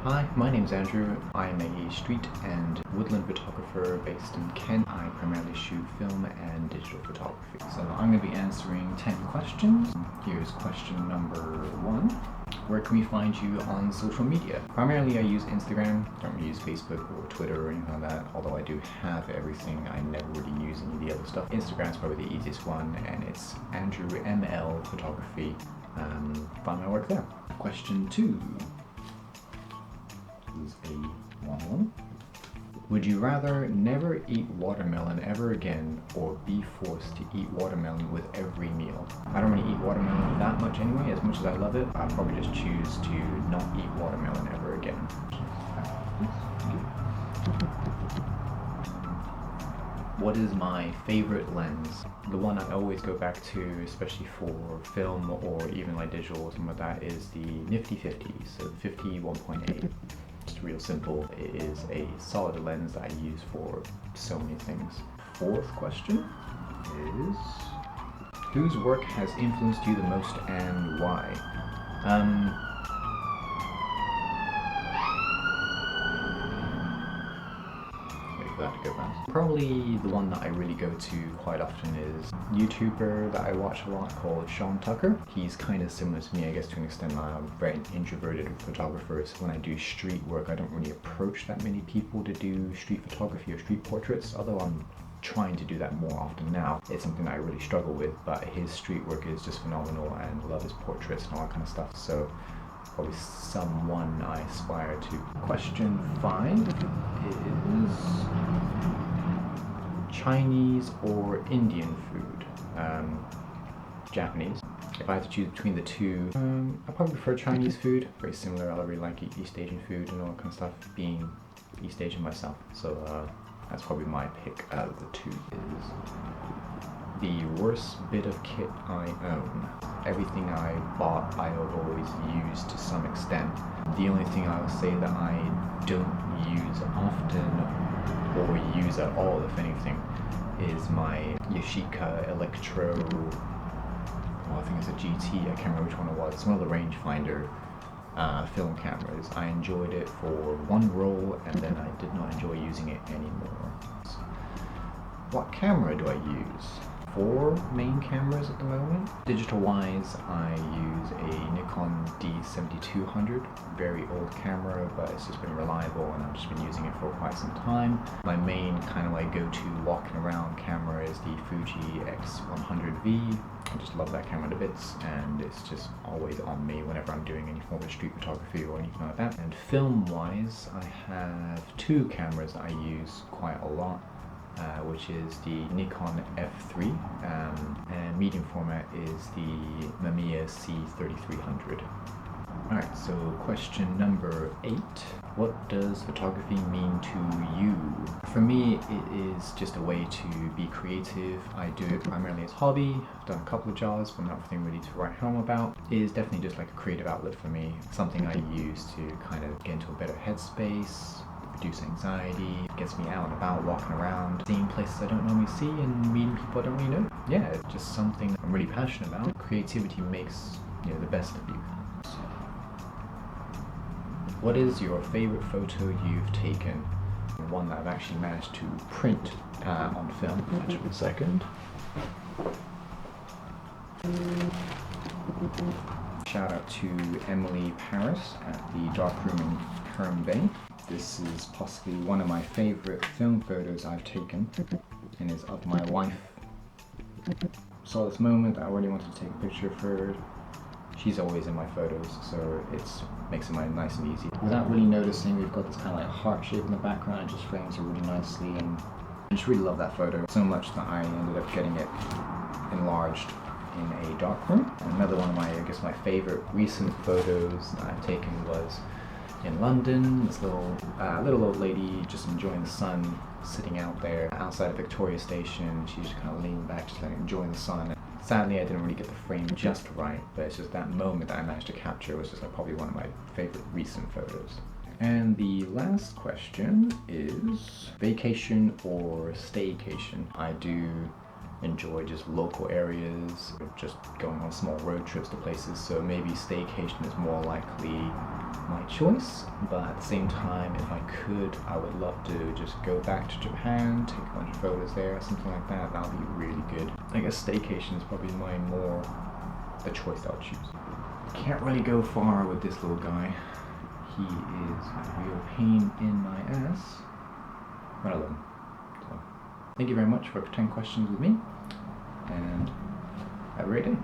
Hi, my name's Andrew. I'm a street and woodland photographer based in Kent. I primarily shoot film and digital photography. So I'm going to be answering 10 questions. Here's question number 1. Where can we find you on social media? Primarily I use Instagram. Don't really use Facebook or Twitter or anything like that, although I do have everything. I never really use any of the other stuff. Instagram's probably the easiest one, and it's Andrew ML Photography. Find my work there. Question 2 is a long one. Would you rather never eat watermelon ever again or be forced to eat watermelon with every meal? I don't really eat watermelon that much anyway. As much as I love it, I'd probably just choose to not eat watermelon ever again. What is my favorite lens? The one I always go back to, especially for film or even like digital or something like that, is the Nifty 50, so 50 1.8. It's real simple. It is a solid lens that I use for so many things. 4th question is, whose work has influenced you the most and why? That to go fast. Probably the one that I really go to quite often is a YouTuber that I watch a lot called Sean Tucker. He's kind of similar to me, I guess, to an extent. I'm a very introverted photographer, so when I do street work I don't really approach that many people to do street photography or street portraits, although I'm trying to do that more often now. It's something that I really struggle with, but his street work is just phenomenal and I love his portraits and all that kind of stuff, so probably someone I aspire to. Question 5 is Chinese or Indian food? Japanese. If I had to choose between the two, I probably prefer Chinese food. Very similar. I really like East Asian food and all that kind of stuff, being East Asian myself. So that's probably my pick out of the two. Is the worst bit of kit I own. Everything I bought I have always used to some extent. The only thing I will say that I don't use often or use at all, if anything, is my Yashica Electro, I think it's a GT, I can't remember which one it was. It's one of the rangefinder film cameras. I enjoyed it for one roll and then I did not enjoy using it anymore. What camera do I use? 4 main cameras at the moment. Digital wise, I use a Nikon D7200, very old camera, but it's just been reliable and I've just been using it for quite some time. My main kind of like go-to walking around camera is the Fuji X100V. I just love that camera to bits and it's just always on me whenever I'm doing any form of street photography or anything like that. And film wise, I have 2 cameras that I use quite a lot. Which is the Nikon F3, and medium format is the Mamiya C3300. Alright, so question number 8. What does photography mean to you? For me, it is just a way to be creative. I do it primarily as a hobby. I've done a couple of jobs, but nothing really to write home about. It is definitely just like a creative outlet for me. Something I use to kind of get into a better headspace, reduce anxiety, gets me out and about, walking around, seeing places I don't normally see and meeting people I don't really know. Yeah, it's just something I'm really passionate about. Creativity makes, the best of you. What is your favorite photo you've taken? One that I've actually managed to print on film. Just a second. Shout out to Emily Paris at the Darkroom in Kern Bay. This is possibly one of my favorite film photos I've taken, and is of my wife. Saw this moment, I really wanted to take a picture of her. She's always in my photos, so it makes it nice and easy. Without really noticing, we've got this kind of like heart shape in the background. It just frames it really nicely, and I just really love that photo so much that I ended up getting it enlarged in a darkroom. Another one of my favorite recent photos that I've taken was in London. This little old lady just enjoying the sun, sitting out there outside of Victoria Station. She's just kind of leaning back, just like enjoying the sun. Sadly, I didn't really get the frame just right, but it's just that moment that I managed to capture was just like probably one of my favorite recent photos. And the last question is vacation or staycation. I do enjoy just local areas, just going on small road trips to places. So maybe staycation is more likely my choice, but at the same time, if I could, I would love to just go back to Japan, take a bunch of photos there, something like that. That would be really good. I guess staycation is probably the choice I'll choose. Can't really go far with this little guy. He is a real pain in my ass, but I love him. So, thank you very much for 10 questions with me, and have a great day.